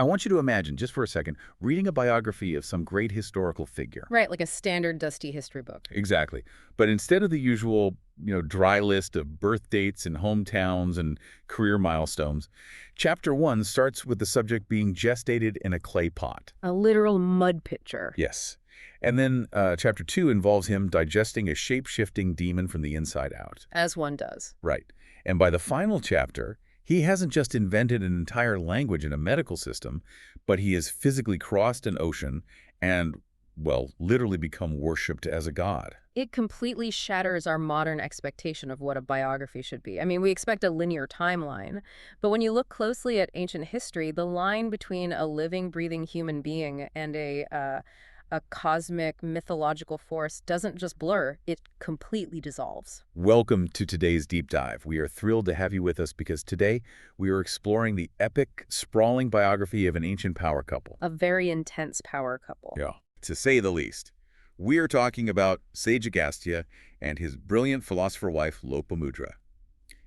I want you to imagine, just for a second, reading a biography of some great historical figure. Right, like a standard dusty history book. Exactly. But instead of the usual, dry list of birth dates and hometowns and career milestones, Chapter 1 starts with the subject being gestated in a clay pot. A literal mud pitcher. Yes. And then Chapter 2 involves him digesting a shape-shifting demon from the inside out. As one does. Right. And by the final chapter, he hasn't just invented an entire language and a medical system, but he has physically crossed an ocean and, well, literally become worshipped as a god. It completely shatters our modern expectation of what a biography should be. I mean, we expect a linear timeline, but when you look closely at ancient history, the line between a living, breathing human being and a cosmic mythological force doesn't just blur, it completely dissolves. Welcome to today's deep dive. We are thrilled to have you with us because today we are exploring the epic, sprawling biography of an ancient power couple. A very intense power couple. Yeah, to say the least. We are talking about sage Agastya and his brilliant philosopher wife, Lopamudra.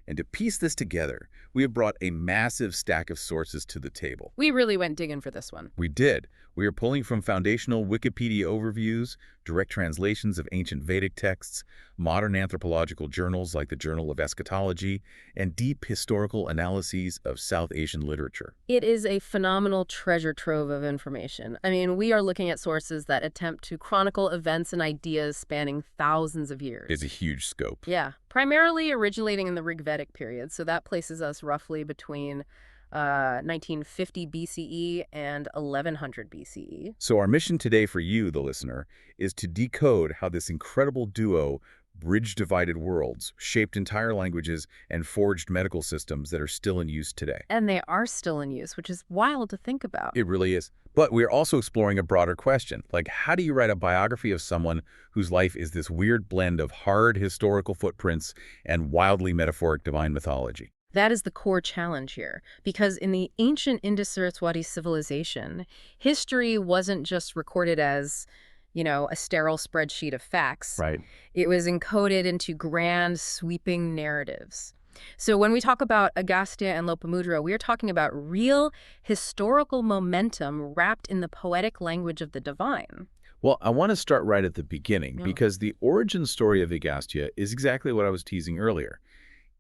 And to piece this together, we have brought a massive stack of sources to the table. We really went digging for this one. We did. We are pulling from foundational Wikipedia overviews, direct translations of ancient Vedic texts, modern anthropological journals like the Journal of Eschatology, and deep historical analyses of South Asian literature. It is a phenomenal treasure trove of information. I mean, we are looking at sources that attempt to chronicle events and ideas spanning thousands of years. It's a huge scope. Yeah, primarily originating in the Rigvedic period, so that places us roughly between 1950 BCE and 1100 BCE. So our mission today for you, the listener, is to decode how this incredible duo bridged divided worlds, shaped entire languages, and forged medical systems that are still in use today. And they are still in use, which is wild to think about. It really is. But we're also exploring a broader question, like how do you write a biography of someone whose life is this weird blend of hard historical footprints and wildly metaphoric divine mythology? That is the core challenge here, because in the ancient Indus-Saraswati civilization, history wasn't just recorded as, a sterile spreadsheet of facts. Right. It was encoded into grand, sweeping narratives. So when we talk about Agastya and Lopamudra, we are talking about real historical momentum wrapped in the poetic language of the divine. Well, I want to start right at the beginning, because the origin story of Agastya is exactly what I was teasing earlier.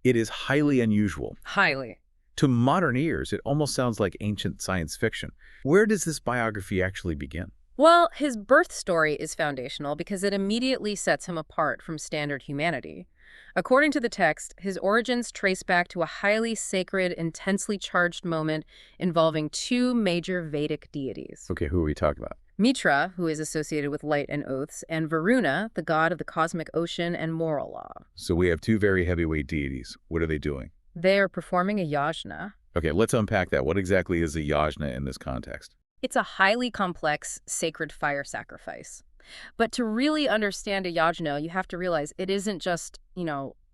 It is highly unusual. Highly. To modern ears, it almost sounds like ancient science fiction. Where does this biography actually begin? Well, his birth story is foundational because it immediately sets him apart from standard humanity. According to the text, his origins trace back to a highly sacred, intensely charged moment involving two major Vedic deities. Okay, who are we talking about? Mitra, who is associated with light and oaths, and Varuna, the god of the cosmic ocean and moral law. So we have two very heavyweight deities. What are they doing? They are performing a yajna. Okay, let's unpack that. What exactly is a yajna in this context? It's a highly complex, sacred fire sacrifice. But to really understand a yajna, you have to realize it isn't just,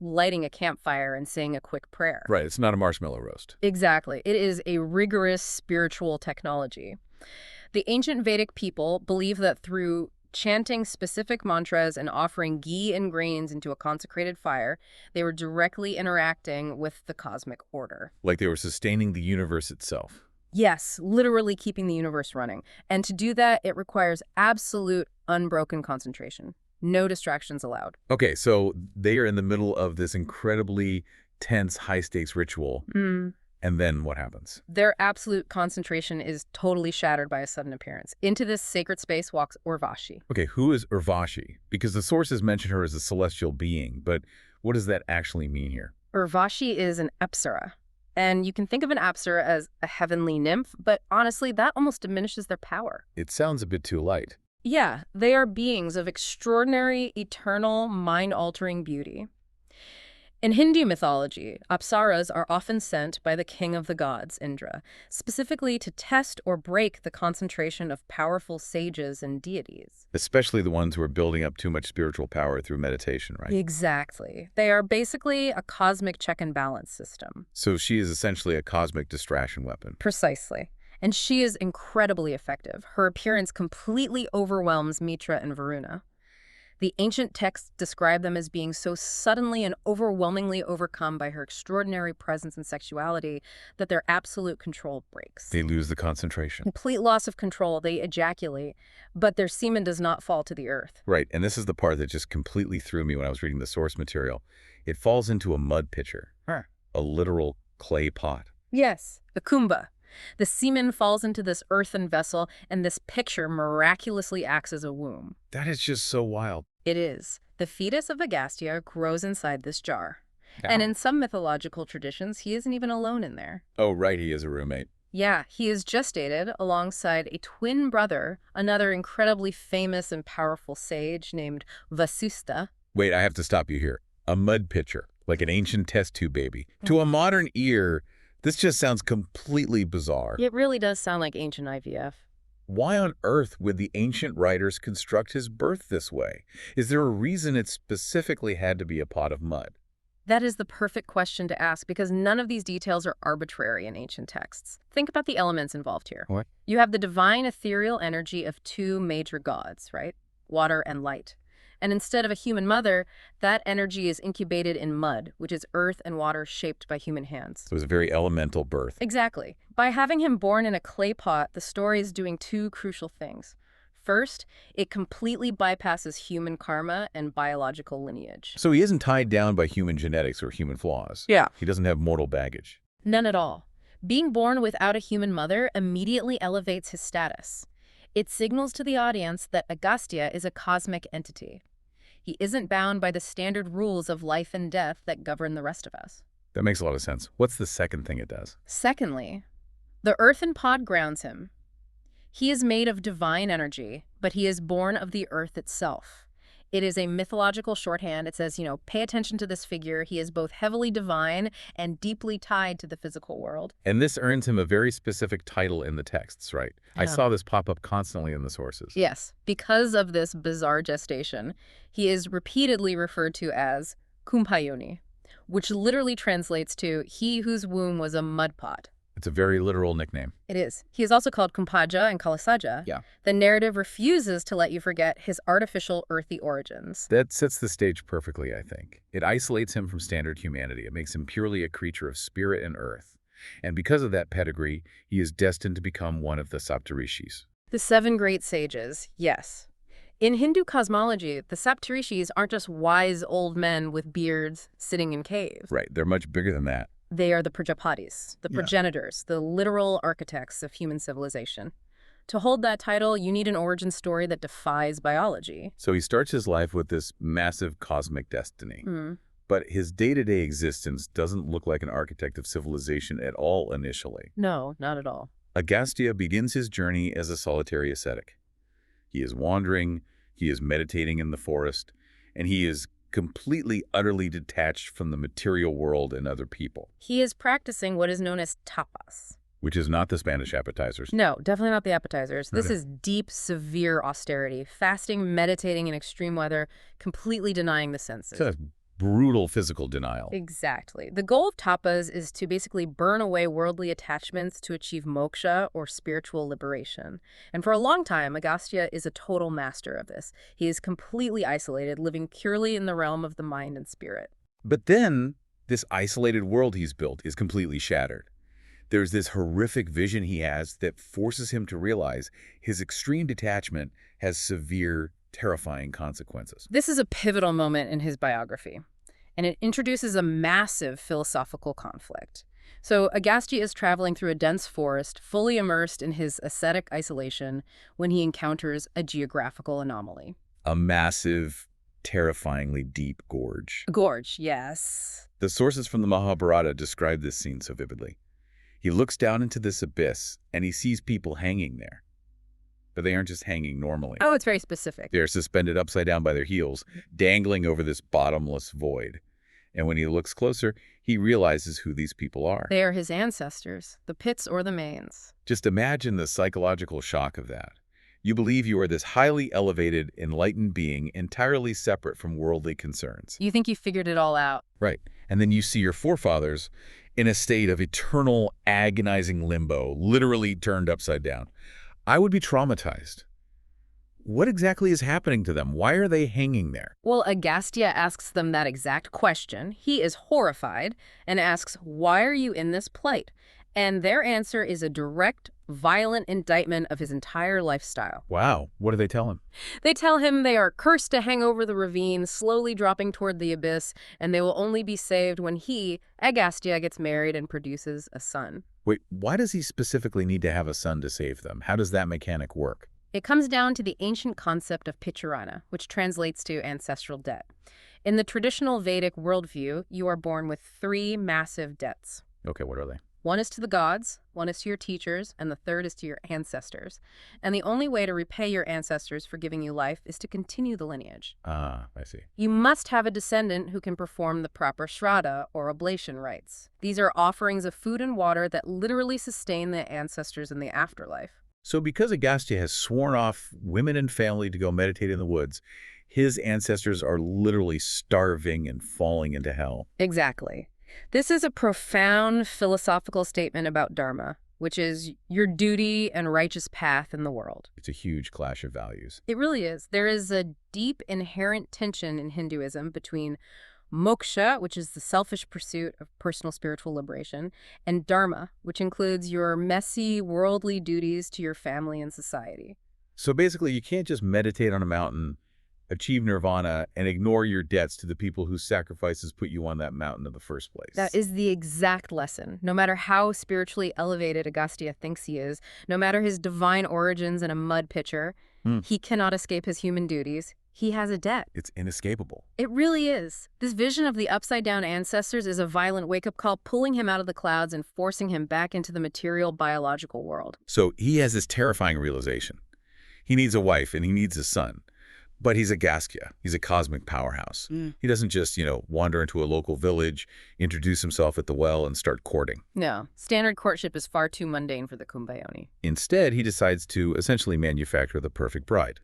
lighting a campfire and saying a quick prayer. Right, it's not a marshmallow roast. Exactly. It is a rigorous spiritual technology. The ancient Vedic people believe that through chanting specific mantras and offering ghee and grains into a consecrated fire, they were directly interacting with the cosmic order. Like they were sustaining the universe itself. Yes, literally keeping the universe running. And to do that, it requires absolute, unbroken concentration. No distractions allowed. Okay, so they are in the middle of this incredibly tense, high-stakes ritual. And then what happens? Their absolute concentration is totally shattered by a sudden appearance. Into this sacred space walks Urvashi. Okay, who is Urvashi? Because the sources mention her as a celestial being, but what does that actually mean here? Urvashi is an apsara. And you can think of an apsara as a heavenly nymph, but honestly, that almost diminishes their power. It sounds a bit too light. Yeah, they are beings of extraordinary, eternal, mind-altering beauty. In Hindu mythology, apsaras are often sent by the king of the gods, Indra, specifically to test or break the concentration of powerful sages and deities. Especially the ones who are building up too much spiritual power through meditation, right? Exactly. They are basically a cosmic check and balance system. So she is essentially a cosmic distraction weapon. Precisely. And she is incredibly effective. Her appearance completely overwhelms Mitra and Varuna. The ancient texts describe them as being so suddenly and overwhelmingly overcome by her extraordinary presence and sexuality that their absolute control breaks. They lose the concentration. Complete loss of control, they ejaculate, but their semen does not fall to the earth. Right, and this is the part that just completely threw me when I was reading the source material. It falls into a mud pitcher, a literal clay pot. Yes, a kumbha. The semen falls into this earthen vessel, and this picture miraculously acts as a womb. That is just so wild. It is. The fetus of Agastya grows inside this jar. Ow. And in some mythological traditions, he isn't even alone in there. Oh, right, he is a roommate. Yeah, he is gestated alongside a twin brother, another incredibly famous and powerful sage named Vasistha. Wait, I have to stop you here. A mud pitcher, like an ancient test tube baby. To a modern ear, this just sounds completely bizarre. It really does sound like ancient IVF. Why on earth would the ancient writers construct his birth this way? Is there a reason it specifically had to be a pot of mud? That is the perfect question to ask because none of these details are arbitrary in ancient texts. Think about the elements involved here. What? You have the divine ethereal energy of two major gods, right? Water and light. And instead of a human mother, that energy is incubated in mud, which is earth and water shaped by human hands. It was a very elemental birth. Exactly. By having him born in a clay pot, the story is doing two crucial things. First, it completely bypasses human karma and biological lineage. So he isn't tied down by human genetics or human flaws. Yeah. He doesn't have mortal baggage. None at all. Being born without a human mother immediately elevates his status. It signals to the audience that Agastya is a cosmic entity. He isn't bound by the standard rules of life and death that govern the rest of us. That makes a lot of sense. What's the second thing it does? Secondly, the earthen pod grounds him. He is made of divine energy, but he is born of the earth itself. It is a mythological shorthand. It says, pay attention to this figure. He is both heavily divine and deeply tied to the physical world. And this earns him a very specific title in the texts, right? I Yeah. saw this pop up constantly in the sources. Yes, because of this bizarre gestation, he is repeatedly referred to as Kumbhayoni, which literally translates to he whose womb was a mud pot. It's a very literal nickname. It is. He is also called Kumpaja and Kalasaja. Yeah. The narrative refuses to let you forget his artificial earthy origins. That sets the stage perfectly, I think. It isolates him from standard humanity. It makes him purely a creature of spirit and earth. And because of that pedigree, he is destined to become one of the Saptarishis. The seven great sages, yes. In Hindu cosmology, the Saptarishis aren't just wise old men with beards sitting in caves. Right, they're much bigger than that. They are the Prajapatis, the Yeah. progenitors, the literal architects of human civilization. To hold that title, you need an origin story that defies biology. So he starts his life with this massive cosmic destiny. But his day-to-day existence doesn't look like an architect of civilization at all initially. No, not at all. Agastya begins his journey as a solitary ascetic. He is wandering, he is meditating in the forest, and he is completely, utterly detached from the material world and other people. He is practicing what is known as tapas. Which is not the Spanish appetizers. No, definitely not the appetizers. This Okay. is deep, severe austerity, fasting, meditating in extreme weather, completely denying the senses. It's a brutal physical denial. Exactly. The goal of tapas is to basically burn away worldly attachments to achieve moksha or spiritual liberation. And for a long time, Agastya is a total master of this. He is completely isolated, living purely in the realm of the mind and spirit. But then, this isolated world he's built is completely shattered. There's this horrific vision he has that forces him to realize his extreme detachment has severe, terrifying consequences. This is a pivotal moment in his biography, and it introduces a massive philosophical conflict. So Agastya is traveling through a dense forest, fully immersed in his ascetic isolation, when he encounters a geographical anomaly. A massive, terrifyingly deep gorge. A gorge, yes. The sources from the Mahabharata describe this scene so vividly. He looks down into this abyss, and he sees people hanging there. But they aren't just hanging normally. Oh, it's very specific. They're suspended upside down by their heels, dangling over this bottomless void. And when he looks closer, he realizes who these people are. They are his ancestors, the Pits or the Mains. Just imagine the psychological shock of that. You believe you are this highly elevated, enlightened being entirely separate from worldly concerns. You think you figured it all out. Right. And then you see your forefathers in a state of eternal, agonizing limbo, literally turned upside down. I would be traumatized. What exactly is happening to them? Why are they hanging there? Well, Agastya asks them that exact question. He is horrified and asks, "Why are you in this plight?" And their answer is a direct, violent indictment of his entire lifestyle. Wow, what do they tell him? They tell him they are cursed to hang over the ravine, slowly dropping toward the abyss, and they will only be saved when he, Agastya, gets married and produces a son. Wait, why does he specifically need to have a son to save them? How does that mechanic work? It comes down to the ancient concept of pichurana, which translates to ancestral debt. In the traditional Vedic worldview, you are born with three massive debts. Okay, what are they? One is to the gods, one is to your teachers, and the third is to your ancestors. And the only way to repay your ancestors for giving you life is to continue the lineage. Ah, I see. You must have a descendant who can perform the proper shraddha, or oblation rites. These are offerings of food and water that literally sustain the ancestors in the afterlife. So because Agastya has sworn off women and family to go meditate in the woods, his ancestors are literally starving and falling into hell. Exactly. This is a profound philosophical statement about dharma, which is your duty and righteous path in the world. It's a huge clash of values. It really is. There is a deep inherent tension in Hinduism between moksha, which is the selfish pursuit of personal spiritual liberation, and dharma, which includes your messy, worldly duties to your family and society. So basically, you can't just meditate on a mountain, achieve nirvana, and ignore your debts to the people whose sacrifices put you on that mountain in the first place. That is the exact lesson. No matter how spiritually elevated Agastya thinks he is, no matter his divine origins in a mud pitcher, he cannot escape his human duties. He has a debt. It's inescapable. It really is. This vision of the upside-down ancestors is a violent wake-up call, pulling him out of the clouds and forcing him back into the material biological world. So he has this terrifying realization. He needs a wife and he needs a son. But he's Agastya. He's a cosmic powerhouse. He doesn't just, wander into a local village, introduce himself at the well, and start courting. No, standard courtship is far too mundane for the Kumbhayoni. Instead, he decides to essentially manufacture the perfect bride.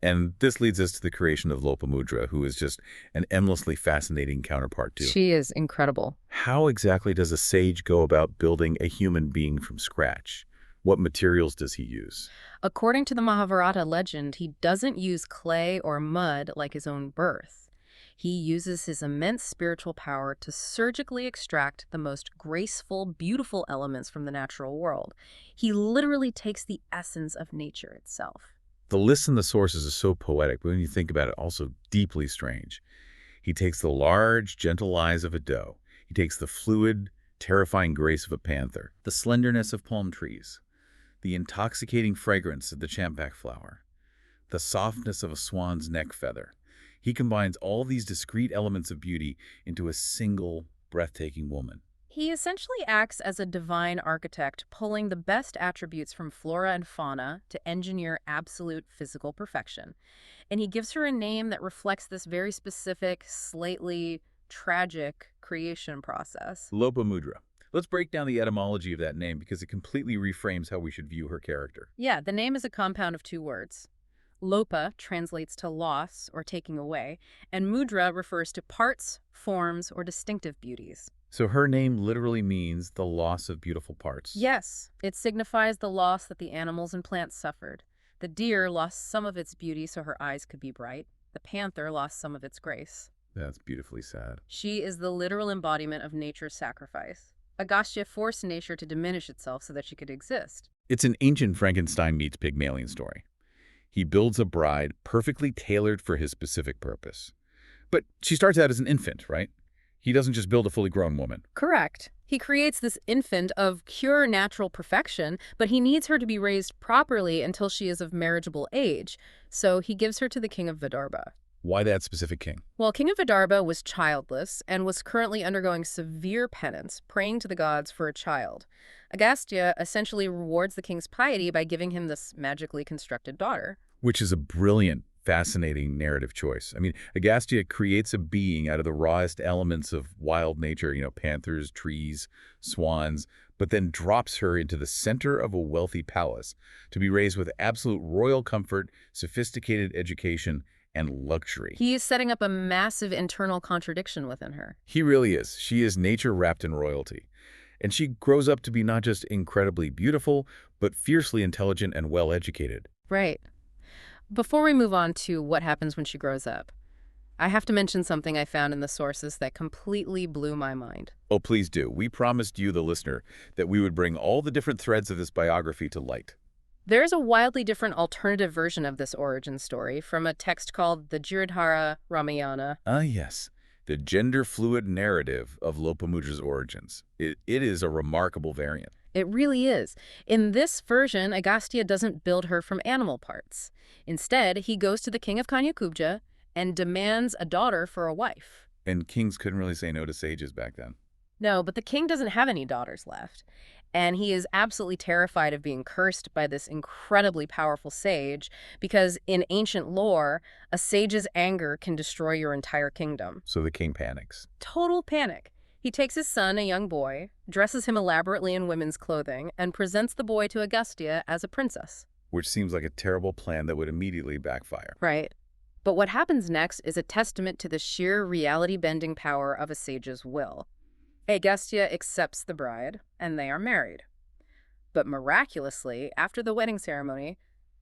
And this leads us to the creation of Lopamudra, who is just an endlessly fascinating counterpart too. She is incredible. How exactly does a sage go about building a human being from scratch? What materials does he use? According to the Mahabharata legend, he doesn't use clay or mud like his own birth. He uses his immense spiritual power to surgically extract the most graceful, beautiful elements from the natural world. He literally takes the essence of nature itself. The lists and the sources are so poetic, but when you think about it, also deeply strange. He takes the large, gentle eyes of a doe. He takes the fluid, terrifying grace of a panther, the slenderness of palm trees, the intoxicating fragrance of the champak flower, the softness of a swan's neck feather. He combines all these discrete elements of beauty into a single, breathtaking woman. He essentially acts as a divine architect, pulling the best attributes from flora and fauna to engineer absolute physical perfection. And he gives her a name that reflects this very specific, slightly tragic creation process. Lopamudra. Let's break down the etymology of that name because it completely reframes how we should view her character. Yeah, the name is a compound of two words. Lopa translates to loss or taking away, and mudra refers to parts, forms, or distinctive beauties. So her name literally means the loss of beautiful parts. Yes, it signifies the loss that the animals and plants suffered. The deer lost some of its beauty so her eyes could be bright. The panther lost some of its grace. That's beautifully sad. She is the literal embodiment of nature's sacrifice. Agastya forced nature to diminish itself so that she could exist. It's an ancient Frankenstein meets Pygmalion story. He builds a bride perfectly tailored for his specific purpose. But she starts out as an infant, right? He doesn't just build a fully grown woman. Correct. He creates this infant of pure natural perfection, but he needs her to be raised properly until she is of marriageable age. So he gives her to the king of Vidarbha. Why that specific king? Well, King of Vidarbha was childless and was currently undergoing severe penance, praying to the gods for a child. Agastya essentially rewards the king's piety by giving him this magically constructed daughter. Which is a brilliant, fascinating narrative choice. I mean, Agastya creates a being out of the rawest elements of wild nature, panthers, trees, swans, but then drops her into the center of a wealthy palace to be raised with absolute royal comfort, sophisticated education, and luxury. He is setting up a massive internal contradiction within her. He really is. She is nature wrapped in royalty. And she grows up to be not just incredibly beautiful, but fiercely intelligent and well-educated. Right. Before we move on to what happens when she grows up, I have to mention something I found in the sources that completely blew my mind. Oh, please do. We promised you, the listener, that we would bring all the different threads of this biography to light. There's a wildly different alternative version of this origin story from a text called the Jirodhara Ramayana. Ah, yes. The gender-fluid narrative of Lopamudra's origins. It is a remarkable variant. It really is. In this version, Agastya doesn't build her from animal parts. Instead, he goes to the king of Kanyakubja and demands a daughter for a wife. And kings couldn't really say no to sages back then. No, but the king doesn't have any daughters left. And he is absolutely terrified of being cursed by this incredibly powerful sage because in ancient lore, a sage's anger can destroy your entire kingdom. So the king panics. Total panic. He takes his son, a young boy, dresses him elaborately in women's clothing, and presents the boy to Agastya as a princess. Which seems like a terrible plan that would immediately backfire. Right. But what happens next is a testament to the sheer reality-bending power of a sage's will. Agastya accepts the bride, and they are married. But miraculously, after the wedding ceremony,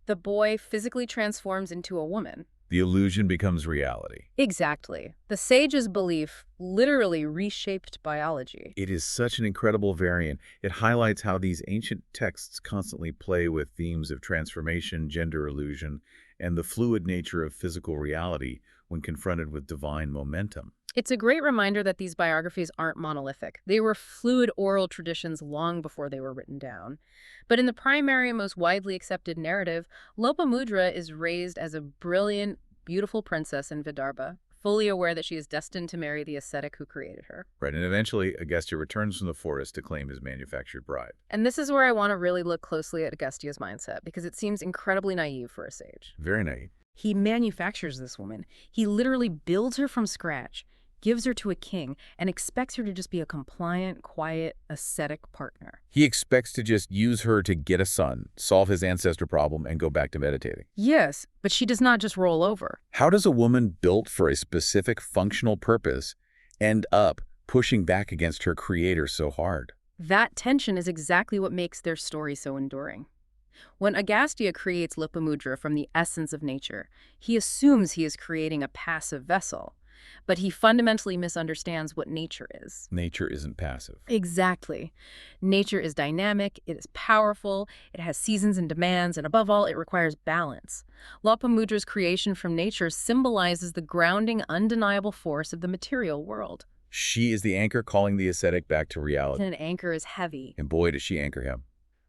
the boy physically transforms into a woman. The illusion becomes reality. Exactly. The sage's belief literally reshaped biology. It is such an incredible variant. It highlights how these ancient texts constantly play with themes of transformation, gender illusion, and the fluid nature of physical reality when confronted with divine momentum. It's a great reminder that these biographies aren't monolithic. They were fluid oral traditions long before they were written down. But in the primary and most widely accepted narrative, Lopamudra is raised as a brilliant, beautiful princess in Vidarbha, fully aware that she is destined to marry the ascetic who created her. Right, and eventually Agastya returns from the forest to claim his manufactured bride. And this is where I want to really look closely at Agastya's mindset, because it seems incredibly naive for a sage. Very naive. He manufactures this woman. He literally builds her from scratch, gives her to a king, and expects her to just be a compliant, quiet, ascetic partner. He expects to just use her to get a son, solve his ancestor problem, and go back to meditating. Yes, but she does not just roll over. How does a woman built for a specific functional purpose end up pushing back against her creator so hard? That tension is exactly what makes their story so enduring. When Agastya creates Lopamudra from the essence of nature, he assumes he is creating a passive vessel. But he fundamentally misunderstands what nature is. Nature isn't passive. Exactly. Nature is dynamic, it is powerful, it has seasons and demands, and above all, it requires balance. Lopamudra's creation from nature symbolizes the grounding, undeniable force of the material world. She is the anchor calling the ascetic back to reality. And an anchor is heavy. And boy, does she anchor him.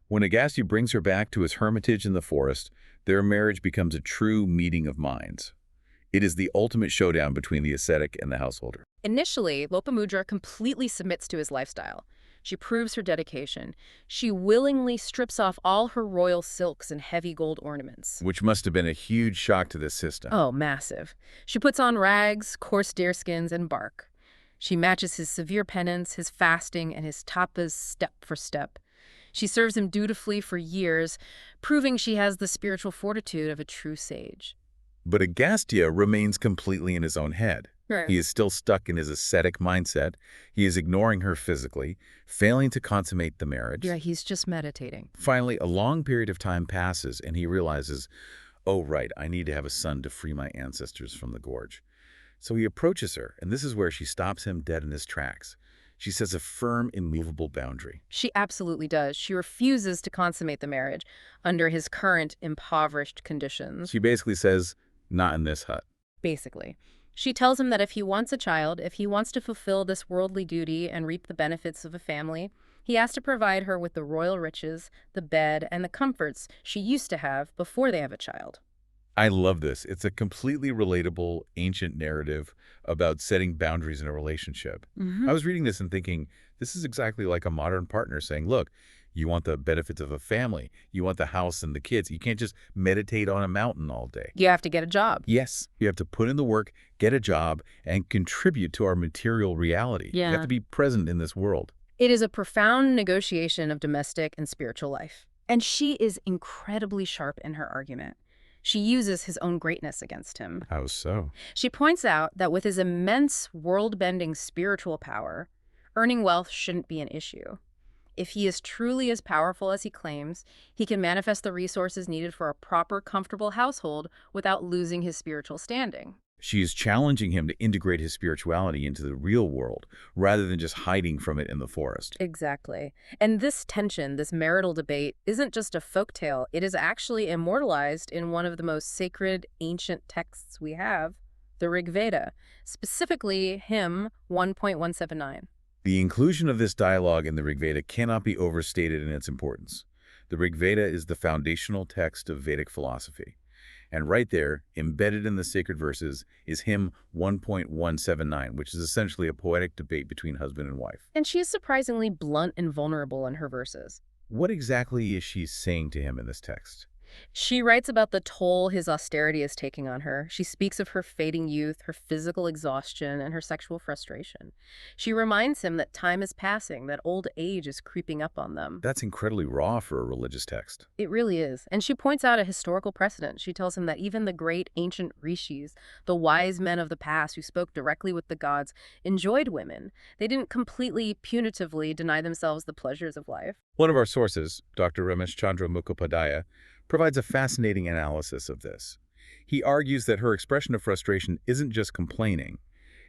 When Agastya brings her back to his hermitage in the forest, their marriage becomes a true meeting of minds. It is the ultimate showdown between the ascetic and the householder. Initially, Lopamudra completely submits to his lifestyle. She proves her dedication. She willingly strips off all her royal silks and heavy gold ornaments. Which must have been a huge shock to this system. Oh, massive. She puts on rags, coarse deerskins, and bark. She matches his severe penance, his fasting, and his tapas step for step. She serves him dutifully for years, proving she has the spiritual fortitude of a true sage. But Agastya remains completely in his own head. Right. He is still stuck in his ascetic mindset. He is ignoring her physically, failing to consummate the marriage. Yeah, he's just meditating. Finally, a long period of time passes, and he realizes, oh, right, I need to have a son to free my ancestors from the gorge. So he approaches her, and this is where she stops him dead in his tracks. She sets a firm, immovable boundary. She absolutely does. She refuses to consummate the marriage under his current impoverished conditions. She basically says, not in this hut. Basically. She tells him that if he wants a child, if he wants to fulfill this worldly duty and reap the benefits of a family, he has to provide her with the royal riches, the bed, and the comforts she used to have before they have a child. I love this. It's a completely relatable, ancient narrative about setting boundaries in a relationship. I was reading this and thinking, this is exactly like a modern partner saying, look, you want the benefits of a family. You want the house and the kids. You can't just meditate on a mountain all day. You have to get a job. Yes, you have to put in the work, get a job, and contribute to our material reality. Yeah. You have to be present in this world. It is a profound negotiation of domestic and spiritual life. And she is incredibly sharp in her argument. She uses his own greatness against him. How so? She points out that with his immense world-bending spiritual power, earning wealth shouldn't be an issue. If he is truly as powerful as he claims, he can manifest the resources needed for a proper, comfortable household without losing his spiritual standing. She is challenging him to integrate his spirituality into the real world, rather than just hiding from it in the forest. Exactly. And this tension, this marital debate, isn't just a folktale. It is actually immortalized in one of the most sacred ancient texts we have, the Rig Veda, specifically hymn 1.179. The inclusion of this dialogue in the Rig Veda cannot be overstated in its importance. The Rig Veda is the foundational text of Vedic philosophy. And right there, embedded in the sacred verses, is hymn 1.179, which is essentially a poetic debate between husband and wife. And she is surprisingly blunt and vulnerable in her verses. What exactly is she saying to him in this text? She writes about the toll his austerity is taking on her. She speaks of her fading youth, her physical exhaustion, and her sexual frustration. She reminds him that time is passing, that old age is creeping up on them. That's incredibly raw for a religious text. It really is. And she points out a historical precedent. She tells him that even the great ancient rishis, the wise men of the past who spoke directly with the gods, enjoyed women. They didn't completely, punitively deny themselves the pleasures of life. One of our sources, Dr. Ramesh Chandra Mukhopadhyay, provides a fascinating analysis of this. He argues that her expression of frustration isn't just complaining.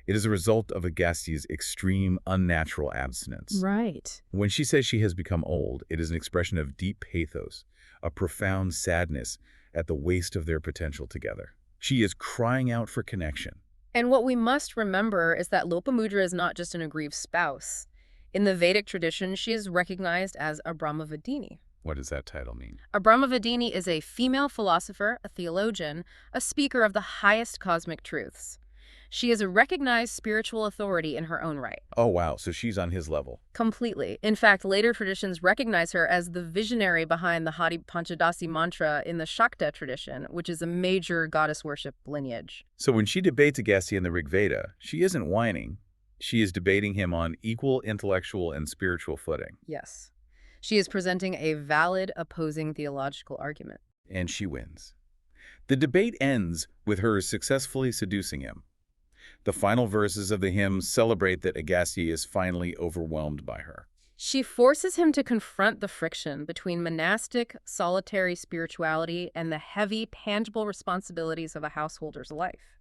It is a result of Agastya's extreme, unnatural abstinence. Right. When she says she has become old, it is an expression of deep pathos, a profound sadness at the waste of their potential together. She is crying out for connection. And what we must remember is that Lopamudra is not just an aggrieved spouse. In the Vedic tradition, she is recognized as a Brahmavadini. What does that title mean? A Brahmavadini is a female philosopher, a theologian, a speaker of the highest cosmic truths. She is a recognized spiritual authority in her own right. Oh, wow, so she's on his level. Completely. In fact, later traditions recognize her as the visionary behind the Hadi Panchadasi mantra in the Shakta tradition, which is a major goddess worship lineage. So when she debates Agastya in the Rig Veda, she isn't whining. She is debating him on equal intellectual and spiritual footing. Yes. She is presenting a valid opposing theological argument. And she wins. The debate ends with her successfully seducing him. The final verses of the hymn celebrate that Agastya is finally overwhelmed by her. She forces him to confront the friction between monastic, solitary spirituality and the heavy, tangible responsibilities of a householder's life.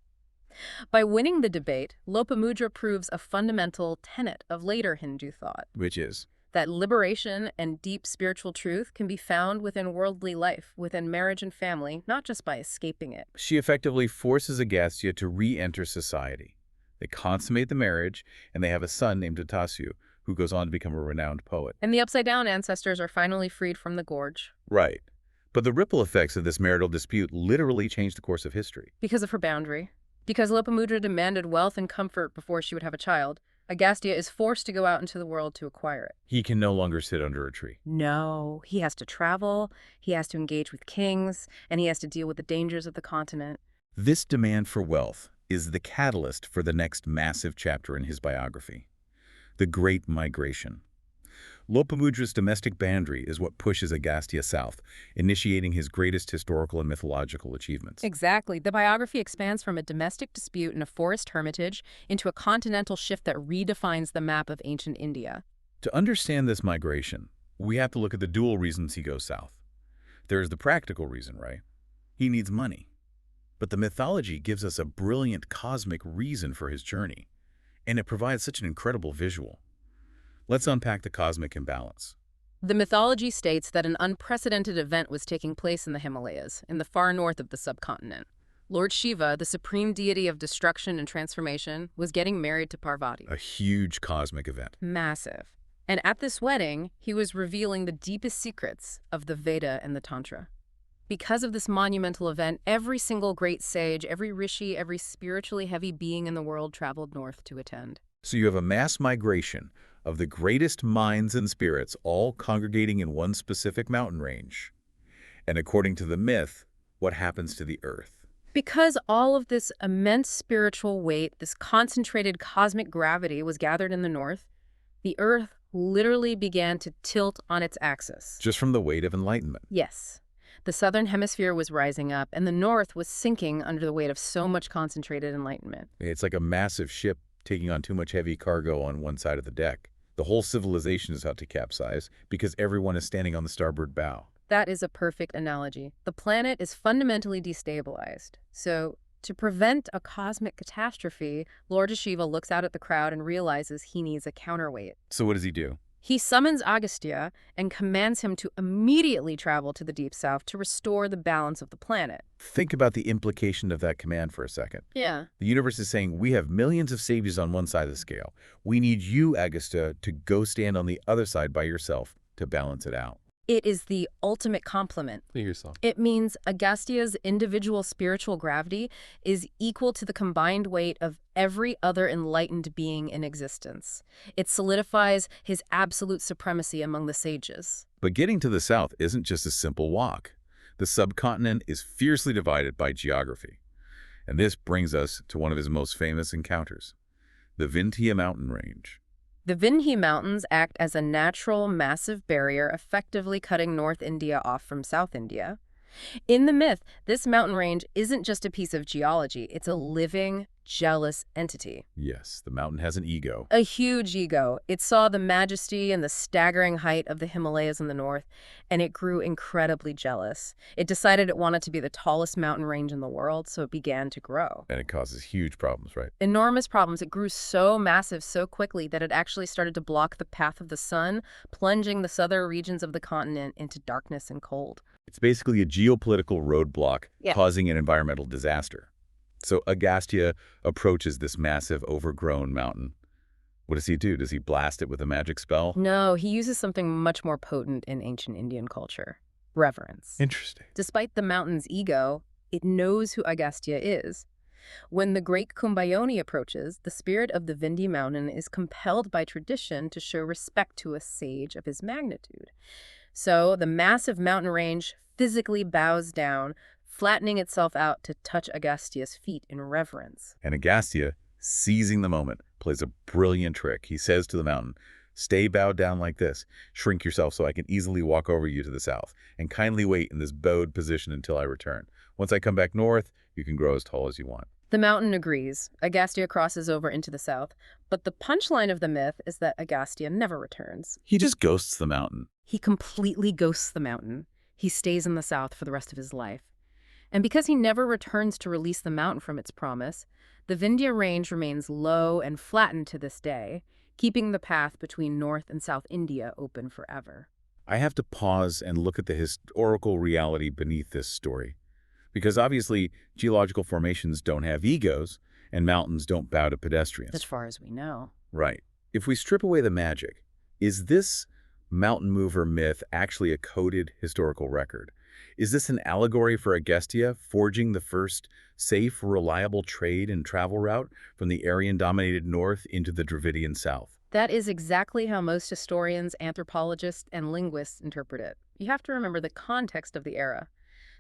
By winning the debate, Lopamudra proves a fundamental tenet of later Hindu thought. Which is? That liberation and deep spiritual truth can be found within worldly life, within marriage and family, not just by escaping it. She effectively forces Agastya to re-enter society. They consummate the marriage, and they have a son named Tasyu, who goes on to become a renowned poet. And the upside-down ancestors are finally freed from the gorge. Right. But the ripple effects of this marital dispute literally changed the course of history. Because of her boundary. Because Lopamudra demanded wealth and comfort before she would have a child, Agastya is forced to go out into the world to acquire it. He can no longer sit under a tree. No, he has to travel, he has to engage with kings, and he has to deal with the dangers of the continent. This demand for wealth is the catalyst for the next massive chapter in his biography, the Great Migration. Lopamudra's domestic boundary is what pushes Agastya south, initiating his greatest historical and mythological achievements. Exactly. The biography expands from a domestic dispute in a forest hermitage into a continental shift that redefines the map of ancient India. To understand this migration, we have to look at the dual reasons he goes south. There's the practical reason, right? He needs money. But the mythology gives us a brilliant cosmic reason for his journey, and it provides such an incredible visual. Let's unpack the cosmic imbalance. The mythology states that an unprecedented event was taking place in the Himalayas, in the far north of the subcontinent. Lord Shiva, the supreme deity of destruction and transformation, was getting married to Parvati. A huge cosmic event. Massive. And at this wedding, he was revealing the deepest secrets of the Veda and the Tantra. Because of this monumental event, every single great sage, every rishi, every spiritually heavy being in the world traveled north to attend. So you have a mass migration of the greatest minds and spirits all congregating in one specific mountain range. And according to the myth, what happens to the earth? Because all of this immense spiritual weight, this concentrated cosmic gravity was gathered in the north, the earth literally began to tilt on its axis. Just from the weight of enlightenment. Yes. The southern hemisphere was rising up, and the north was sinking under the weight of so much concentrated enlightenment. It's like a massive ship taking on too much heavy cargo on one side of the deck. The whole civilization is out to capsize because everyone is standing on the starboard bow. That is a perfect analogy. The planet is fundamentally destabilized. So, to prevent a cosmic catastrophe, Lord Shiva looks out at the crowd and realizes he needs a counterweight. So what does he do? He summons Agastya and commands him to immediately travel to the deep south to restore the balance of the planet. Think about the implication of that command for a second. Yeah. The universe is saying, we have millions of saviors on one side of the scale. We need you, Agastya, to go stand on the other side by yourself to balance it out. It is the ultimate compliment. Be yourself. It means Agastya's individual spiritual gravity is equal to the combined weight of every other enlightened being in existence. It solidifies his absolute supremacy among the sages. But getting to the south isn't just a simple walk. The subcontinent is fiercely divided by geography. And this brings us to one of his most famous encounters, the Vindhya mountain range. The Vindhya Mountains act as a natural, massive barrier, effectively cutting North India off from South India. In the myth, this mountain range isn't just a piece of geology, it's a living, jealous entity. Yes, the mountain has an ego. A huge ego. It saw the majesty and the staggering height of the Himalayas in the north, and it grew incredibly jealous. It decided it wanted to be the tallest mountain range in the world, so it began to grow. And it causes huge problems, right? Enormous problems. It grew so massive so quickly that it actually started to block the path of the sun, plunging the southern regions of the continent into darkness and cold. It's basically a geopolitical roadblock Yeah. causing an environmental disaster. So Agastya approaches this massive, overgrown mountain. What does he do? Does he blast it with a magic spell? No, he uses something much more potent in ancient Indian culture: reverence. Interesting. Despite the mountain's ego, it knows who Agastya is. When the great Kumbhayoni approaches, the spirit of the Vindhya mountain is compelled by tradition to show respect to a sage of his magnitude. So the massive mountain range physically bows down, flattening itself out to touch Agastya's feet in reverence. And Agastya, seizing the moment, plays a brilliant trick. He says to the mountain, "Stay bowed down like this. Shrink yourself so I can easily walk over you to the south, and kindly wait in this bowed position until I return. Once I come back north, you can grow as tall as you want." The mountain agrees. Agastya crosses over into the south, but the punchline of the myth is that Agastya never returns. He just ghosts the mountain. He completely ghosts the mountain. He stays in the south for the rest of his life. And because he never returns to release the mountain from its promise, the Vindhya range remains low and flattened to this day, keeping the path between North and South India open forever. I have to pause and look at the historical reality beneath this story. Because obviously, geological formations don't have egos, and mountains don't bow to pedestrians. As far as we know. Right. If we strip away the magic, is this mountain mover myth actually a coded historical record? Is this an allegory for Agastya forging the first safe, reliable trade and travel route from the Aryan-dominated north into the Dravidian south? That is exactly how most historians, anthropologists, and linguists interpret it. You have to remember the context of the era.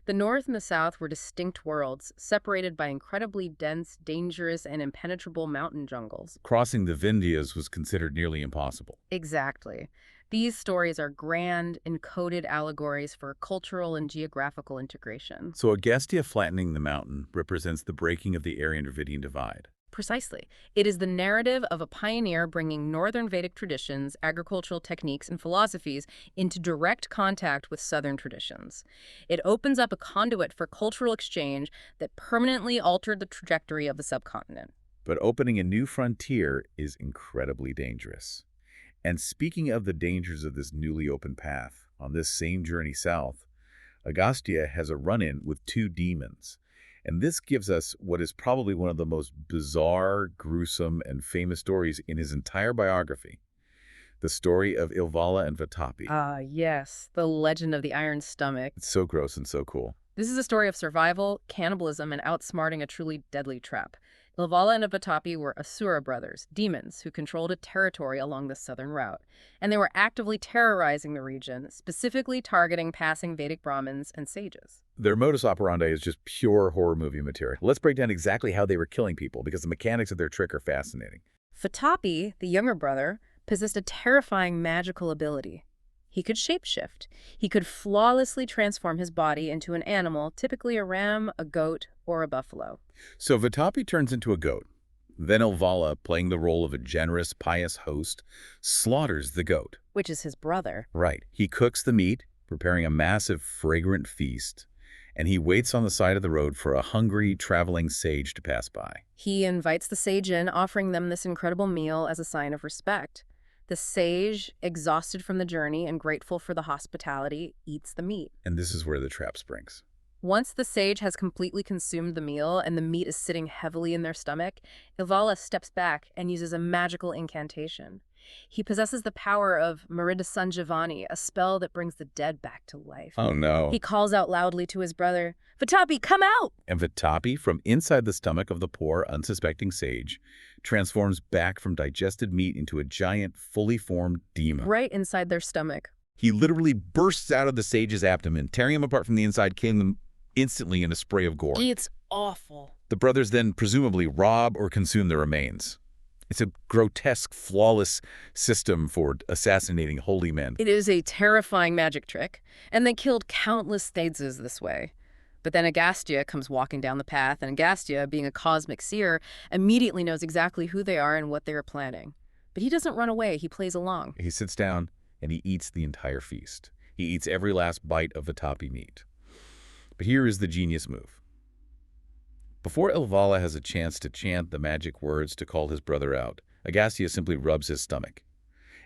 The North and the South were distinct worlds, separated by incredibly dense, dangerous, and impenetrable mountain jungles. Crossing the Vindhyas was considered nearly impossible. Exactly. These stories are grand, encoded allegories for cultural and geographical integration. So Agastya flattening the mountain represents the breaking of the Aryan-Dravidian divide. Precisely. It is the narrative of a pioneer bringing northern Vedic traditions, agricultural techniques, and philosophies into direct contact with southern traditions. It opens up a conduit for cultural exchange that permanently altered the trajectory of the subcontinent. But opening a new frontier is incredibly dangerous. And speaking of the dangers of this newly opened path, on this same journey south, Agastya has a run-in with two demons. And this gives us what is probably one of the most bizarre, gruesome, and famous stories in his entire biography. The story of Ilvala and Vatapi. Ah, yes, the legend of the iron stomach. It's so gross and so cool. This is a story of survival, cannibalism, and outsmarting a truly deadly trap. Ilvala and Vatapi were Asura brothers, demons, who controlled a territory along the southern route. And they were actively terrorizing the region, specifically targeting passing Vedic Brahmins and sages. Their modus operandi is just pure horror movie material. Let's break down exactly how they were killing people, because the mechanics of their trick are fascinating. Vatapi, the younger brother, possessed a terrifying magical ability. He could shapeshift. He could flawlessly transform his body into an animal, typically a ram, a goat, or a buffalo. So Vatapi turns into a goat. Then Ilvala, playing the role of a generous, pious host, slaughters the goat. Which is his brother. Right. He cooks the meat, preparing a massive, fragrant feast, and he waits on the side of the road for a hungry, traveling sage to pass by. He invites the sage in, offering them this incredible meal as a sign of respect. The sage, exhausted from the journey and grateful for the hospitality, eats the meat. And this is where the trap springs. Once the sage has completely consumed the meal and the meat is sitting heavily in their stomach, Ilvala steps back and uses a magical incantation. He possesses the power of Marida Sanjivani, a spell that brings the dead back to life. Oh no. He calls out loudly to his brother, "Vatapi, come out!" And Vatapi, from inside the stomach of the poor, unsuspecting sage, transforms back from digested meat into a giant, fully formed demon. Right inside their stomach. He literally bursts out of the sage's abdomen, tearing him apart from the inside, killing them instantly in a spray of gore. It's awful. The brothers then presumably rob or consume the remains. It's a grotesque, flawless system for assassinating holy men. It is a terrifying magic trick, and they killed countless Thases this way. But then Agastya comes walking down the path, and Agastya, being a cosmic seer, immediately knows exactly who they are and what they are planning. But he doesn't run away, he plays along. He sits down and he eats the entire feast. He eats every last bite of Vatapi meat. But here is the genius move. Before Ilvala has a chance to chant the magic words to call his brother out, Agastya simply rubs his stomach.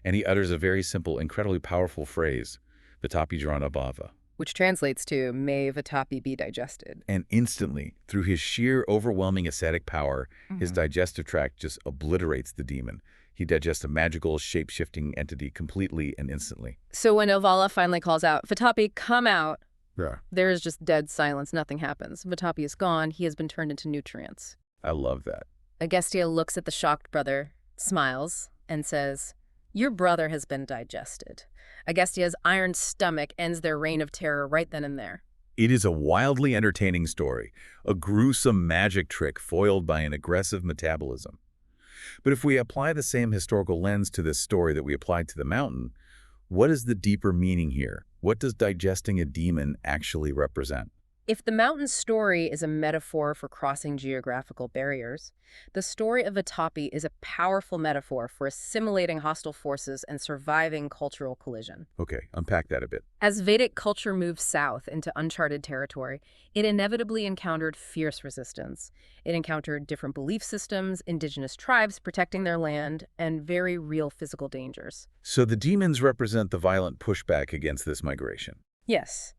And he utters a very simple, incredibly powerful phrase, Vatapi Dhrana Bhava. Which translates to, "May Vatapi be digested." And instantly, through his sheer, overwhelming ascetic power, his digestive tract just obliterates the demon. He digests a magical, shape-shifting entity completely and instantly. So when Ilvala finally calls out, "Vatapi, come out," Yeah. there is just dead silence. Nothing happens. Vatapi is gone. He has been turned into nutrients. I love that. Agastya looks at the shocked brother, smiles, and says, "Your brother has been digested." Agastya's iron stomach ends their reign of terror right then and there. It is a wildly entertaining story, a gruesome magic trick foiled by an aggressive metabolism. But if we apply the same historical lens to this story that we applied to the mountain, what is the deeper meaning here? What does digesting a demon actually represent? If the mountain story is a metaphor for crossing geographical barriers, the story of Vatapi is a powerful metaphor for assimilating hostile forces and surviving cultural collision. Okay, unpack that a bit. As Vedic culture moved south into uncharted territory, it inevitably encountered fierce resistance. It encountered different belief systems, indigenous tribes protecting their land, and very real physical dangers. So the demons represent the violent pushback against this migration. Yes.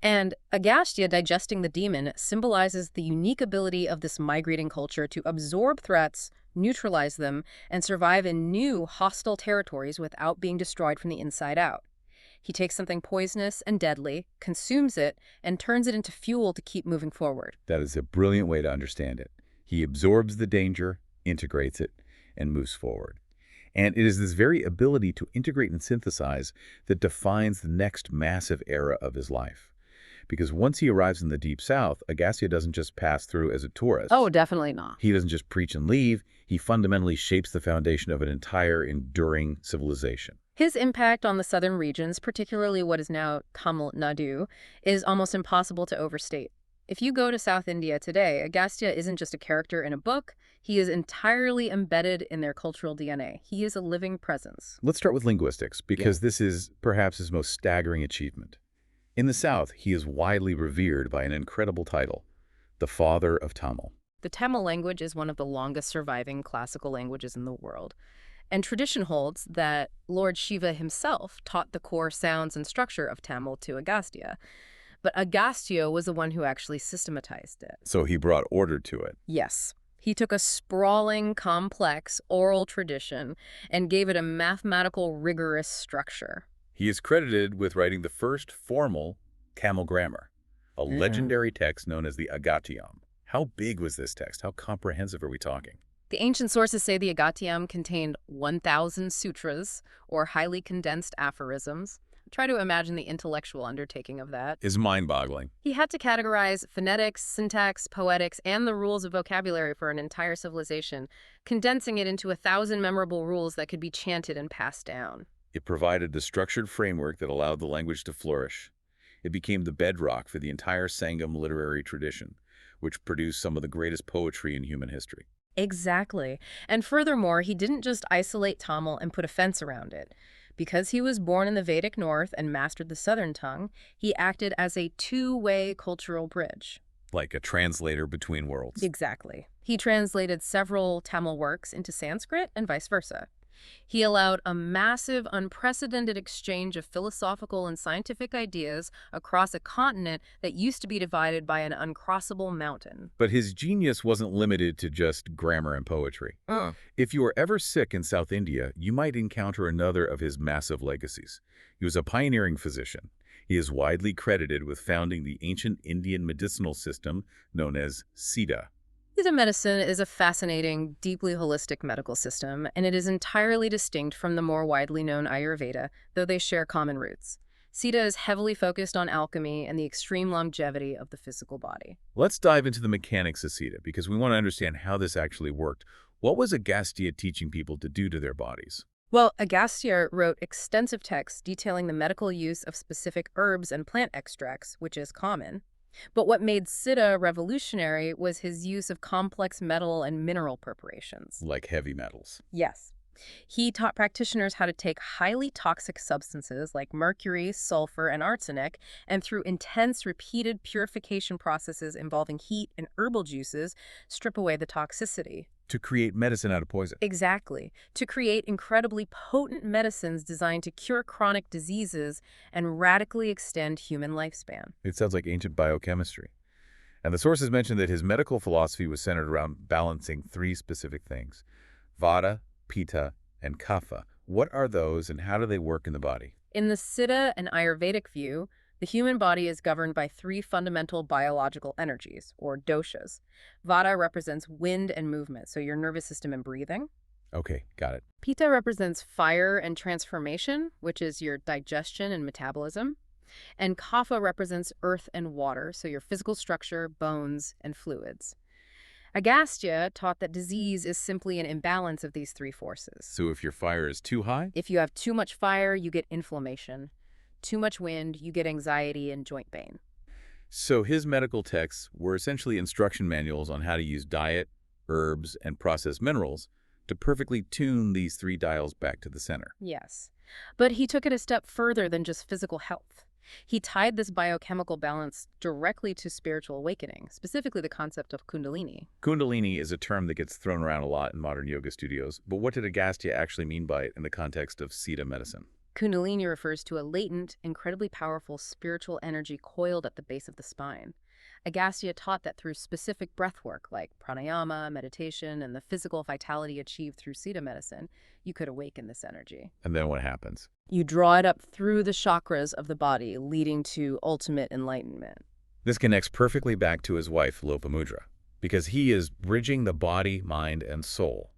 And Agastya digesting the demon symbolizes the unique ability of this migrating culture to absorb threats, neutralize them, and survive in new hostile territories without being destroyed from the inside out. He takes something poisonous and deadly, consumes it, and turns it into fuel to keep moving forward. That is a brilliant way to understand it. He absorbs the danger, integrates it, and moves forward. And it is this very ability to integrate and synthesize that defines the next massive era of his life. Because once he arrives in the Deep South, Agastya doesn't just pass through as a tourist. Oh, definitely not. He doesn't just preach and leave. He fundamentally shapes the foundation of an entire enduring civilization. His impact on the southern regions, particularly what is now Tamil Nadu, is almost impossible to overstate. If you go to South India today, Agastya isn't just a character in a book. He is entirely embedded in their cultural DNA. He is a living presence. Let's start with linguistics, because this is perhaps his most staggering achievement. In the South, he is widely revered by an incredible title, the father of Tamil. The Tamil language is one of the longest surviving classical languages in the world. And tradition holds that Lord Shiva himself taught the core sounds and structure of Tamil to Agastya. But Agastya was the one who actually systematized it. So he brought order to it. Yes. He took a sprawling, complex oral tradition and gave it a mathematical, rigorous structure. He is credited with writing the first formal Tamil grammar, a legendary text known as the Agatyam. How big was this text? How comprehensive are we talking? The ancient sources say the Agatyam contained 1,000 sutras, or highly condensed aphorisms. Try to imagine the intellectual undertaking of that. It's mind-boggling. He had to categorize phonetics, syntax, poetics, and the rules of vocabulary for an entire civilization, condensing it into 1,000 memorable rules that could be chanted and passed down. It provided the structured framework that allowed the language to flourish. It became the bedrock for the entire Sangam literary tradition, which produced some of the greatest poetry in human history. Exactly. And furthermore, he didn't just isolate Tamil and put a fence around it. Because he was born in the Vedic North and mastered the Southern tongue, he acted as a two-way cultural bridge. Like a translator between worlds. Exactly. He translated several Tamil works into Sanskrit and vice versa. He allowed a massive, unprecedented exchange of philosophical and scientific ideas across a continent that used to be divided by an uncrossable mountain. But his genius wasn't limited to just grammar and poetry. If you were ever sick in South India, you might encounter another of his massive legacies. He was a pioneering physician. He is widely credited with founding the ancient Indian medicinal system known as Siddha. Siddha medicine is a fascinating, deeply holistic medical system, and it is entirely distinct from the more widely known Ayurveda, though they share common roots. Siddha is heavily focused on alchemy and the extreme longevity of the physical body. Let's dive into the mechanics of Siddha because we want to understand how this actually worked. What was Agastya teaching people to do to their bodies? Well, Agastya wrote extensive texts detailing the medical use of specific herbs and plant extracts, which is common. But what made Siddha revolutionary was his use of complex metal and mineral preparations. Like heavy metals. Yes. He taught practitioners how to take highly toxic substances like mercury, sulfur, and arsenic, and through intense, repeated purification processes involving heat and herbal juices, strip away the toxicity. To create medicine out of poison. Exactly. To create incredibly potent medicines designed to cure chronic diseases and radically extend human lifespan. It sounds like ancient biochemistry. And the sources mention that his medical philosophy was centered around balancing three specific things: Vata, Pitta, and Kapha. What are those and how do they work in the body? In the Siddha and Ayurvedic view, the human body is governed by three fundamental biological energies, or doshas. Vata represents wind and movement, so your nervous system and breathing. Okay, got it. Pitta represents fire and transformation, which is your digestion and metabolism. And Kapha represents earth and water, so your physical structure, bones, and fluids. Agastya taught that disease is simply an imbalance of these three forces. So if your fire is too high? If you have too much fire, you get inflammation. Too much wind, you get anxiety and joint pain. So his medical texts were essentially instruction manuals on how to use diet, herbs, and processed minerals to perfectly tune these three dials back to the center. Yes. But he took it a step further than just physical health. He tied this biochemical balance directly to spiritual awakening, specifically the concept of Kundalini. Kundalini is a term that gets thrown around a lot in modern yoga studios, but what did Agastya actually mean by it in the context of Siddha medicine? Kundalini refers to a latent, incredibly powerful spiritual energy coiled at the base of the spine. Agastya taught that through specific breath work like pranayama, meditation, and the physical vitality achieved through Siddha medicine, you could awaken this energy. And then what happens? You draw it up through the chakras of the body, leading to ultimate enlightenment. This connects perfectly back to his wife, Lopamudra, because he is bridging the body, mind, and soul.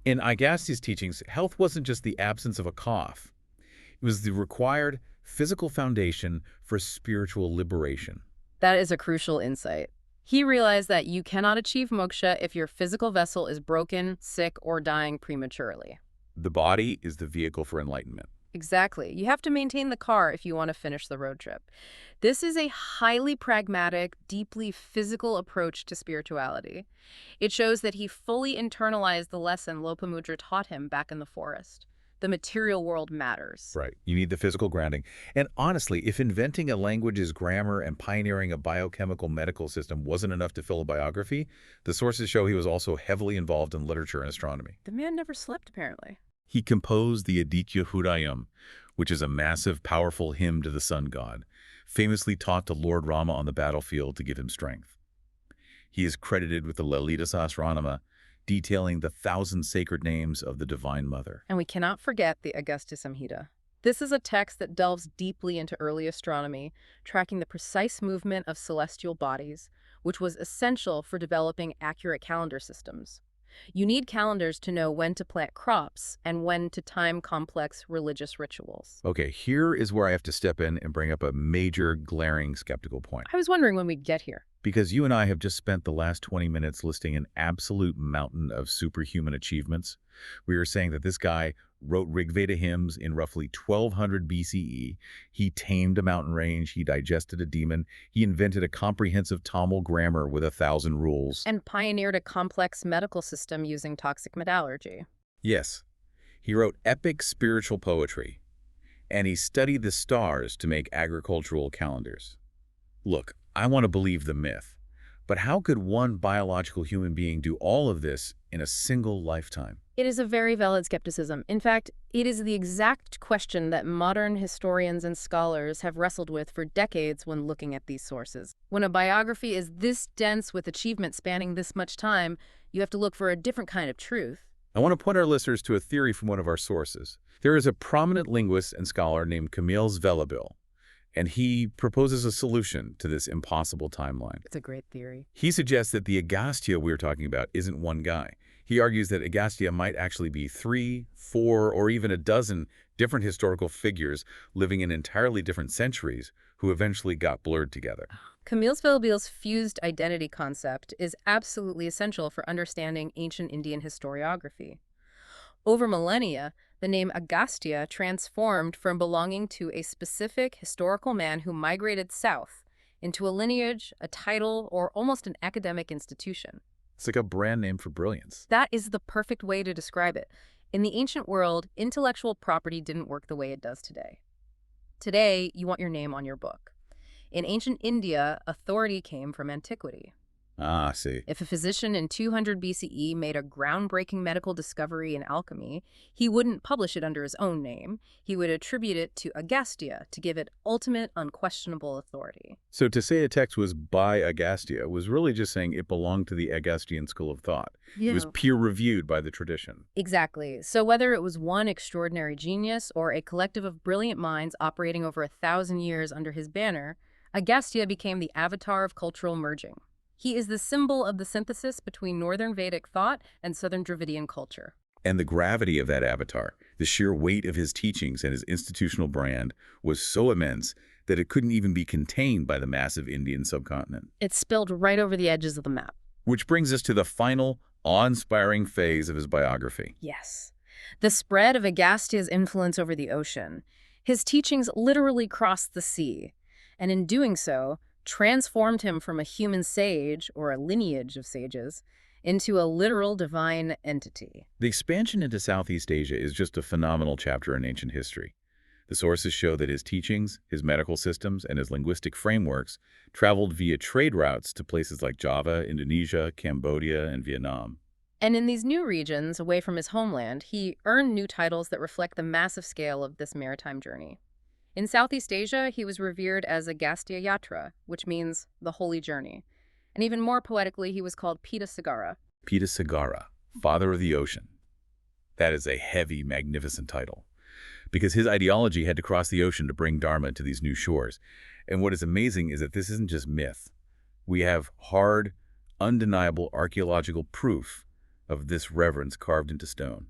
In Agastya's teachings, health wasn't just the absence of a cough. It was the required physical foundation for spiritual liberation. That is a crucial insight. He realized that you cannot achieve moksha if your physical vessel is broken, sick, or dying prematurely. The body is the vehicle for enlightenment. Exactly. You have to maintain the car if you want to finish the road trip. This is a highly pragmatic, deeply physical approach to spirituality. It shows that he fully internalized the lesson Lopamudra taught him back in the forest. The material world matters. Right. You need the physical grounding. And honestly, if inventing a language's grammar and pioneering a biochemical medical system wasn't enough to fill a biography, the sources show he was also heavily involved in literature and astronomy. The man never slept, apparently. He composed the Aditya Hridayam, which is a massive, powerful hymn to the sun god, famously taught to Lord Rama on the battlefield to give him strength. He is credited with the Lalita Sahasranama, detailing the 1,000 sacred names of the Divine Mother. And we cannot forget the Agastya Samhita. This is a text that delves deeply into early astronomy, tracking the precise movement of celestial bodies, which was essential for developing accurate calendar systems. You need calendars to know when to plant crops and when to time complex religious rituals. Okay, here is where I have to step in and bring up a major, glaring skeptical point. I was wondering when we'd get here. Because you and I have just spent the last 20 minutes listing an absolute mountain of superhuman achievements. We were saying that this guy wrote Rigveda hymns in roughly 1200 BCE. He tamed a mountain range. He digested a demon. He invented a comprehensive Tamil grammar with 1,000 rules. And pioneered a complex medical system using toxic metallurgy. Yes, he wrote epic spiritual poetry. And he studied the stars to make agricultural calendars. Look, I want to believe the myth, but how could one biological human being do all of this in a single lifetime? It is a very valid skepticism. In fact, it is the exact question that modern historians and scholars have wrestled with for decades when looking at these sources. When a biography is this dense with achievement spanning this much time, you have to look for a different kind of truth. I want to point our listeners to a theory from one of our sources. There is a prominent linguist and scholar named Camille Zvelabil, and he proposes a solution to this impossible timeline. It's a great theory. He suggests that the Agastya we're talking about isn't one guy. He argues that Agastya might actually be 3, 4, or even a dozen different historical figures living in entirely different centuries who eventually got blurred together. Camille Zvelabil's fused identity concept is absolutely essential for understanding ancient Indian historiography. Over millennia, the name Agastya transformed from belonging to a specific historical man who migrated south into a lineage, a title, or almost an academic institution. It's like a brand name for brilliance. That is the perfect way to describe it. In the ancient world, intellectual property didn't work the way it does today. Today, you want your name on your book. In ancient India, authority came from antiquity. Ah, I see. If a physician in 200 BCE made a groundbreaking medical discovery in alchemy, he wouldn't publish it under his own name. He would attribute it to Agastya to give it ultimate, unquestionable authority. So to say a text was by Agastya was really just saying it belonged to the Agastian school of thought. It was peer-reviewed by the tradition. Exactly. So whether it was one extraordinary genius or a collective of brilliant minds operating over 1,000 years under his banner, Agastya became the avatar of cultural merging. He is the symbol of the synthesis between Northern Vedic thought and Southern Dravidian culture. And the gravity of that avatar, the sheer weight of his teachings and his institutional brand, was so immense that it couldn't even be contained by the massive Indian subcontinent. It spilled right over the edges of the map. Which brings us to the final, awe-inspiring phase of his biography. Yes. The spread of Agastya's influence over the ocean. His teachings literally crossed the sea, and in doing so, transformed him from a human sage, or a lineage of sages, into a literal divine entity. The expansion into Southeast Asia is just a phenomenal chapter in ancient history. The sources show that his teachings, his medical systems, and his linguistic frameworks traveled via trade routes to places like Java, Indonesia, Cambodia, and Vietnam. And in these new regions, away from his homeland, he earned new titles that reflect the massive scale of this maritime journey. In Southeast Asia, he was revered as Agastya Yatra, which means the holy journey. And even more poetically, he was called Pita Sagara. Pita Sagara, Father of the Ocean. That is a heavy, magnificent title, because his ideology had to cross the ocean to bring Dharma to these new shores. And what is amazing is that this isn't just myth. We have hard, undeniable archaeological proof of this reverence carved into stone.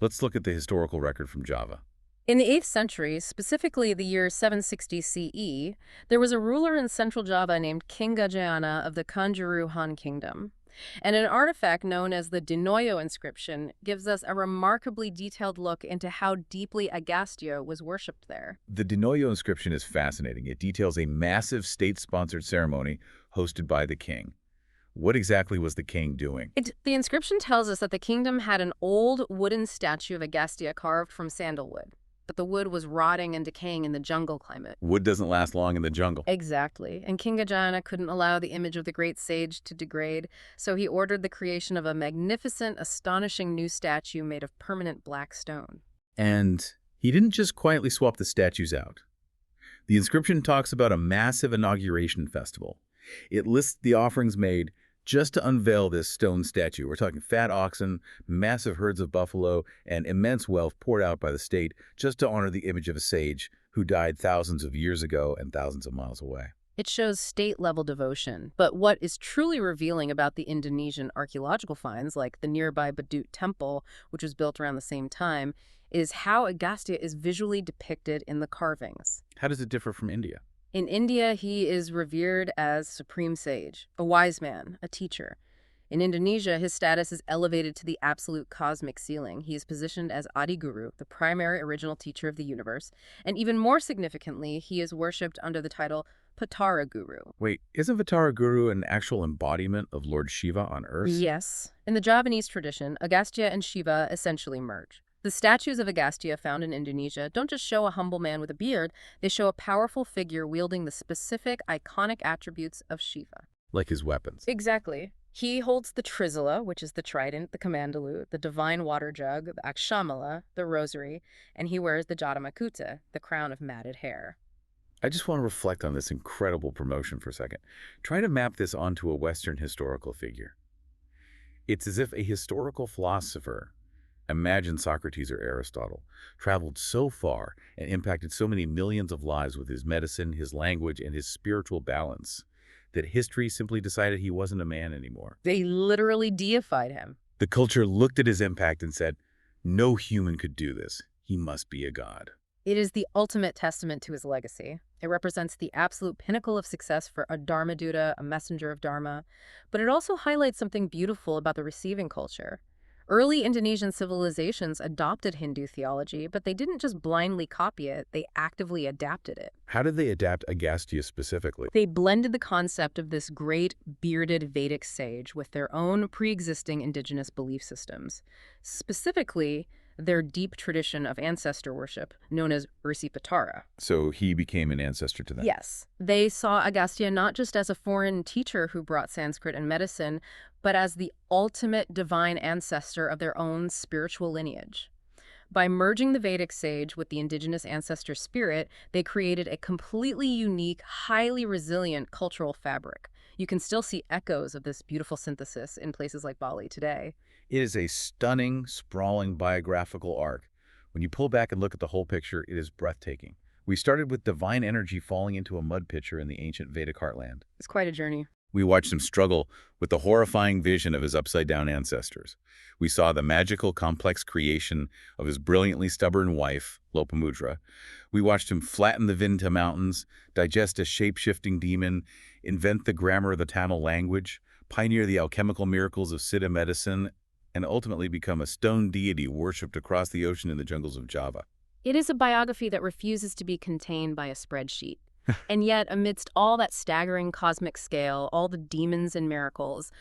Let's look at the historical record from Java. In the 8th century, specifically the year 760 CE, there was a ruler in central Java named King Gajayana of the Kanjuru Han Kingdom. And an artifact known as the Dinoyo inscription gives us a remarkably detailed look into how deeply Agastya was worshipped there. The Dinoyo inscription is fascinating. It details a massive state-sponsored ceremony hosted by the king. What exactly was the king doing? The inscription tells us that the kingdom had an old wooden statue of Agastya carved from sandalwood. But the wood was rotting and decaying in the jungle climate. Wood doesn't last long in the jungle. Exactly. And King Gajayana couldn't allow the image of the great sage to degrade, so he ordered the creation of a magnificent, astonishing new statue made of permanent black stone. And he didn't just quietly swap the statues out. The inscription talks about a massive inauguration festival. It lists the offerings made just to unveil this stone statue. We're talking fat oxen, massive herds of buffalo, and immense wealth poured out by the state just to honor the image of a sage who died thousands of years ago and thousands of miles away. It shows state-level devotion, but what is truly revealing about the Indonesian archaeological finds, like the nearby Badut Temple, which was built around the same time, is how Agastya is visually depicted in the carvings. How does it differ from India? In India, he is revered as supreme sage, a wise man, a teacher. In Indonesia, his status is elevated to the absolute cosmic ceiling. He is positioned as Adi Guru, the primary original teacher of the universe, and even more significantly, he is worshipped under the title Patara Guru. Wait, isn't Vatara Guru an actual embodiment of Lord Shiva on Earth? Yes. In the Javanese tradition, Agastya and Shiva essentially merge. The statues of Agastya found in Indonesia don't just show a humble man with a beard, they show a powerful figure wielding the specific, iconic attributes of Shiva. Like his weapons. Exactly. He holds the trisula, which is the trident, the kamandaloo, the divine water jug, the akshamala, the rosary, and he wears the jatamakuta, the crown of matted hair. I just want to reflect on this incredible promotion for a second. Try to map this onto a Western historical figure. It's as if a historical philosopher, imagine Socrates or Aristotle, traveled so far and impacted so many millions of lives with his medicine, his language, and his spiritual balance, that history simply decided he wasn't a man anymore. They literally deified him. The culture looked at his impact and said, no human could do this. He must be a god. It is the ultimate testament to his legacy. It represents the absolute pinnacle of success for a Dharmaduta, a messenger of Dharma, but it also highlights something beautiful about the receiving culture. Early Indonesian civilizations adopted Hindu theology, but they didn't just blindly copy it, they actively adapted it. How did they adapt Agastya specifically? They blended the concept of this great, bearded Vedic sage with their own pre-existing indigenous belief systems. Specifically, their deep tradition of ancestor worship, known as Patara. So he became an ancestor to them? Yes. They saw Agastya not just as a foreign teacher who brought Sanskrit and medicine, but as the ultimate divine ancestor of their own spiritual lineage. By merging the Vedic sage with the indigenous ancestor spirit, they created a completely unique, highly resilient cultural fabric. You can still see echoes of this beautiful synthesis in places like Bali today. It is a stunning, sprawling biographical arc. When you pull back and look at the whole picture, it is breathtaking. We started with divine energy falling into a mud pitcher in the ancient Vedic heartland. It's quite a journey. We watched him struggle with the horrifying vision of his upside-down ancestors. We saw the magical, complex creation of his brilliantly stubborn wife, Lopamudra. We watched him flatten the Vinta Mountains, digest a shape-shifting demon, invent the grammar of the Tamil language, pioneer the alchemical miracles of Siddha medicine, and ultimately become a stone deity worshipped across the ocean in the jungles of Java. It is a biography that refuses to be contained by a spreadsheet. And yet, amidst all that staggering cosmic scale, all the demons and miracles,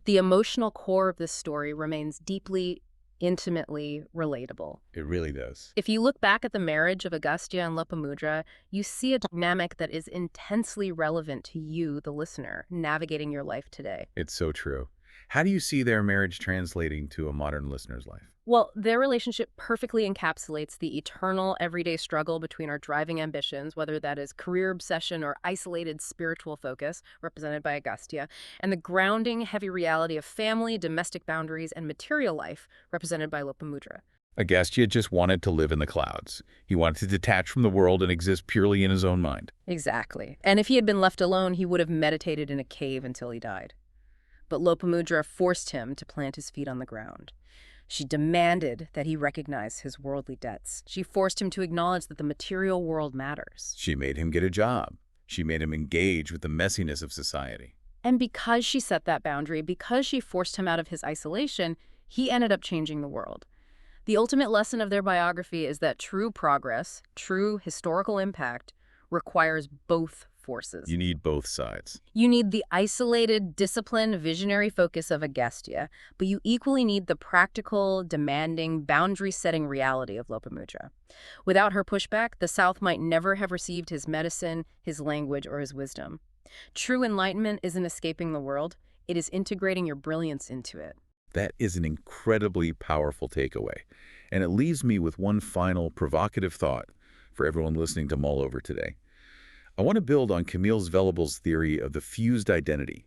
the emotional core of this story remains deeply, intimately relatable. It really does. If you look back at the marriage of Agastya and Lopamudra, you see a dynamic that is intensely relevant to you, the listener, navigating your life today. It's so true. How do you see their marriage translating to a modern listener's life? Well, their relationship perfectly encapsulates the eternal, everyday struggle between our driving ambitions, whether that is career obsession or isolated spiritual focus, represented by Agastya, and the grounding, heavy reality of family, domestic boundaries, and material life, represented by Lopamudra. Agastya just wanted to live in the clouds. He wanted to detach from the world and exist purely in his own mind. Exactly. And if he had been left alone, he would have meditated in a cave until he died. But Lopamudra forced him to plant his feet on the ground. She demanded that he recognize his worldly debts. She forced him to acknowledge that the material world matters. She made him get a job. She made him engage with the messiness of society. And because she set that boundary, because she forced him out of his isolation, he ended up changing the world. The ultimate lesson of their biography is that true progress, true historical impact, requires both forces. You need both sides. You need the isolated, disciplined, visionary focus of Agastya, but you equally need the practical, demanding, boundary-setting reality of Lopamudra. Without her pushback, the South might never have received his medicine, his language, or his wisdom. True enlightenment isn't escaping the world. It is integrating your brilliance into it. That is an incredibly powerful takeaway. And it leaves me with one final provocative thought for everyone listening to mull over today. I want to build on Camille Velabel's theory of the fused identity,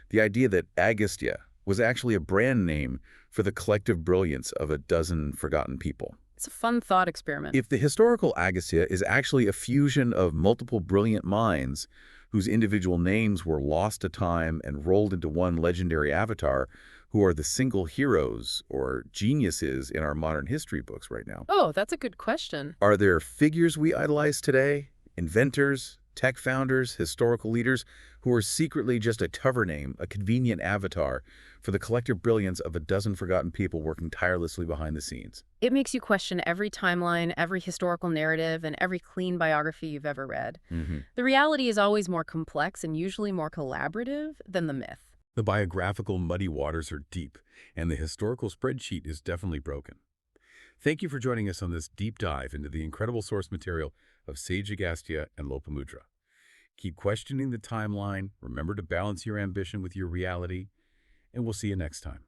the idea that Agastya was actually a brand name for the collective brilliance of a dozen forgotten people. It's a fun thought experiment. If the historical Agastya is actually a fusion of multiple brilliant minds whose individual names were lost to time and rolled into one legendary avatar, who are the single heroes or geniuses in our modern history books right now? Oh, that's a good question. Are there figures we idolize today? Inventors? Tech founders, historical leaders who are secretly just a cover name, a convenient avatar for the collective brilliance of a dozen forgotten people working tirelessly behind the scenes. It makes you question every timeline, every historical narrative, and every clean biography you've ever read. Mhm. The reality is always more complex and usually more collaborative than the myth. The biographical muddy waters are deep, and the historical spreadsheet is definitely broken. Thank you for joining us on this deep dive into the incredible source material of Sage Agastya and Lopamudra. Keep questioning the timeline, remember to balance your ambition with your reality, and we'll see you next time.